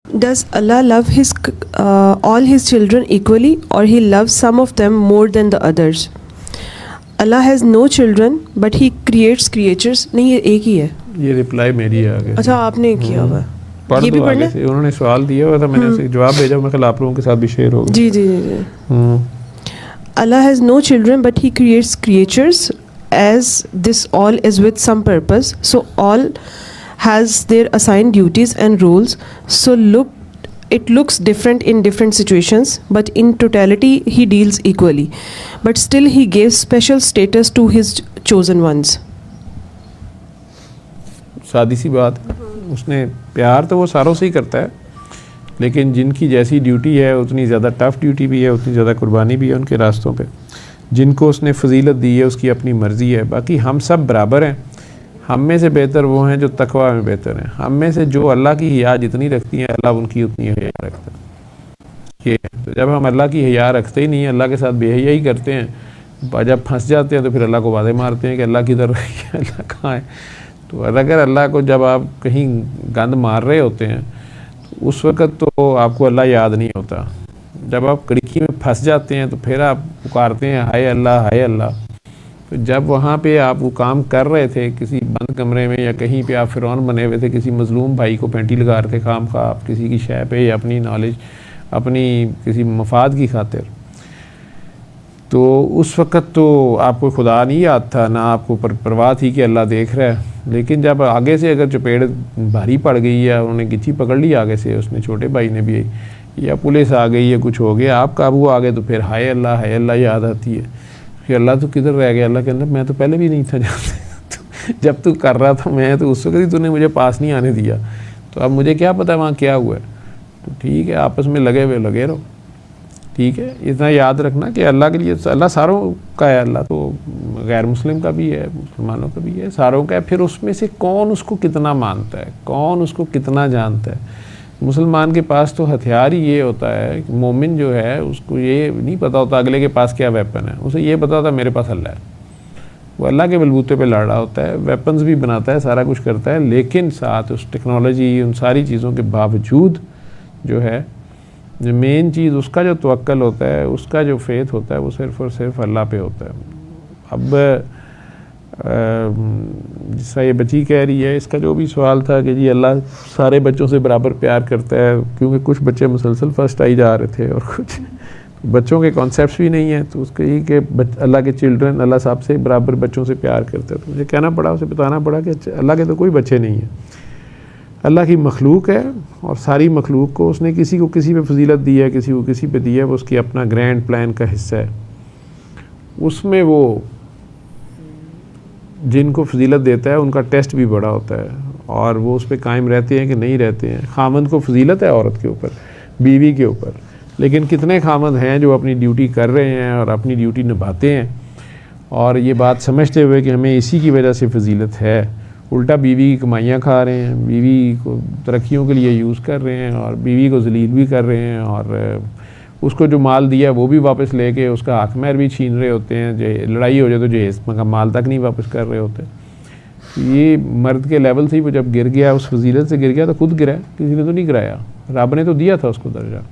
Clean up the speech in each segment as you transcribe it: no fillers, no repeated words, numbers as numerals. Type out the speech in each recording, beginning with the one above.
Does Allah love all his children equally, or he loves some of them more than the others? Allah has no children but he creates creatures. नहीं, ये एक ही है, ये reply मेरी है आगे। अच्छा आपने किया हुआ है, पढ़ ये भी दो आगे पढ़ना से। उन्होंने सवाल दिया हुआ था, मैंने उसे जवाब भेजा, मैं कल आप लोगों के साथ भी शेयर होगा। जी जी जी। Allah has no children but he creates creatures, as this all is with some purpose, so all has their assigned duties and roles, so it looks different in different situations, but in totality he deals equally, but still he gives special status to his chosen ones. सादी सी बात, उसने प्यार तो वो सारों से ही करता है, लेकिन जिनकी जैसी ड्यूटी है उतनी ज़्यादा टफ़ ड्यूटी भी है, उतनी ज़्यादा कुर्बानी भी है उनके रास्तों पे। जिनको उसने फजीलत दी है उसकी अपनी मर्ज़ी है। बाकी हम सब बराबर हैं। हम में से बेहतर वो हैं जो तकवा में बेहतर हैं। हम में से जो अल्लाह की हिया जितनी रखती हैं, अल्लाह उनकी उतनी हिया रखता है। ये तो जब हम अल्लाह की हिया रखते ही नहीं, अल्लाह के साथ बेहिया ही करते हैं, जब फंस जाते हैं तो फिर अल्लाह को वादे मारते हैं कि अल्लाह किधर रही है, अल्लाह कहाँ है। तो अगर अल्लाह को जब आप कहीं गंद मार रहे होते हैं तो उस वक़्त तो आपको अल्लाह याद नहीं होता। जब आप कड़की में फंस जाते हैं तो फिर आप पुकारते हैं हाय अल्लाह, हाय अल्लाह। तो जब वहाँ पे आप वो काम कर रहे थे किसी बंद कमरे में या कहीं पे आप फ़िरौन बने हुए थे, किसी मज़लूम भाई को पेंटी लगा रहे थे खाम खा आप किसी की शय पे या अपनी नॉलेज, अपनी किसी मफाद की खातिर, तो उस वक़्त तो आपको खुदा नहीं याद था, ना आपको परवाह थी कि अल्लाह देख रहा है। लेकिन जब आगे से अगर चपेट भारी पड़ गई है, उन्होंने गिच्छी पकड़ ली आगे से, उसने छोटे भाई ने भी, या पुलिस आ गई या कुछ हो गया, आप काबू आ गए, तो फिर हाय अल्लाह याद आती है। फिर अल्लाह तो किधर रह गया, अल्लाह के अंदर मैं तो पहले भी नहीं था जानते जब तू कर रहा था मैं तो उस वक्त ही तूने मुझे पास नहीं आने दिया, तो अब मुझे क्या पता वहाँ क्या हुआ है। तो ठीक है, आपस में लगे हुए लगे रहो, ठीक है। इतना याद रखना कि अल्लाह के लिए, अल्लाह सारों का है, अल्लाह तो गैर मुस्लिम का भी है, मुसलमानों का भी है, सारों का है। फिर उसमें से कौन उसको कितना मानता है, कौन उसको कितना जानता है। मुसलमान के पास तो हथियार ही ये होता है कि मोमिन जो है उसको ये नहीं पता होता अगले के पास क्या वेपन है, उसे ये पता होता मेरे पास अल्लाह है। वो अल्लाह के बलबूते पे लड़ रहा होता है, वेपन्स भी बनाता है, सारा कुछ करता है, लेकिन साथ उस टेक्नोलॉजी उन सारी चीज़ों के बावजूद जो है, जो मेन चीज़ उसका जो तवक्कल होता है, उसका जो फेथ होता है, वो सिर्फ़ और सिर्फ अल्लाह पे होता है। अब जिसका ये बच्ची कह रही है, इसका जो भी सवाल था कि जी अल्लाह सारे बच्चों से बराबर प्यार करता है, क्योंकि कुछ बच्चे मुसलसल फर्स्ट आई जा रहे थे और कुछ बच्चों के कॉन्सेप्ट्स भी नहीं हैं, तो उसके ये कि अल्लाह के चिल्ड्रन, अल्लाह साहब से बराबर बच्चों से प्यार करता है। तो मुझे कहना पड़ा, उसे बताना पड़ा कि अल्लाह के तो कोई बच्चे नहीं हैं, अल्लाह की मखलूक है, और सारी मखलूक को उसने किसी को किसी पे फजीलत दी है, किसी को किसी पे दी है, वो उसकी अपना ग्रैंड प्लान का हिस्सा है। उसमें वो जिनको फजीलत देता है उनका टेस्ट भी बड़ा होता है, और वो उस पर कायम रहते हैं कि नहीं रहते हैं। खामंद को फजीलत है औरत के ऊपर, बीवी के ऊपर, लेकिन कितने खामंद हैं जो अपनी ड्यूटी कर रहे हैं और अपनी ड्यूटी निभाते हैं, और ये बात समझते हुए कि हमें इसी की वजह से फजीलत है, उल्टा बीवी की कमाइयाँ खा रहे हैं, बीवी को तरक्कियों के लिए यूज़ कर रहे हैं, और बीवी को जलील भी कर रहे हैं, और उसको जो माल दिया वो भी वापस लेके उसका हक महर भी छीन रहे होते हैं। जो लड़ाई हो जाए तो जहेज़ का माल तक नहीं वापस कर रहे होते। ये मर्द के लेवल से ही वो जब गिर गया, उस फजीलत से गिर गया, तो खुद गिरा, किसी ने तो नहीं गिराया, रब ने तो दिया था उसको दर्जा।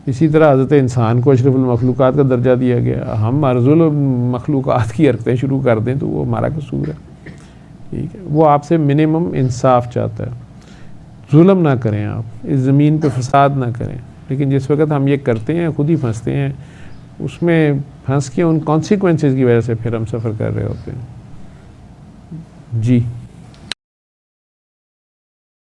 इसी तरह हज़रत इंसान को अशरफुल मखलूक़ात का दर्जा दिया गया। हम अर्जुल मखलूक़ात की हरकतें शुरू कर दें तो वो हमारा कसूर है, ठीक है। वो आपसे मिनिमम इंसाफ चाहता है, जुल्म ना करें, आप इस ज़मीन पे फसाद ना करें। लेकिन जिस वक्त हम ये करते हैं खुद ही फंसते हैं, उसमें फंस के उन कॉन्सिक्वेंसेस की वजह से फिर हम सफ़र कर रहे होते हैं। जी।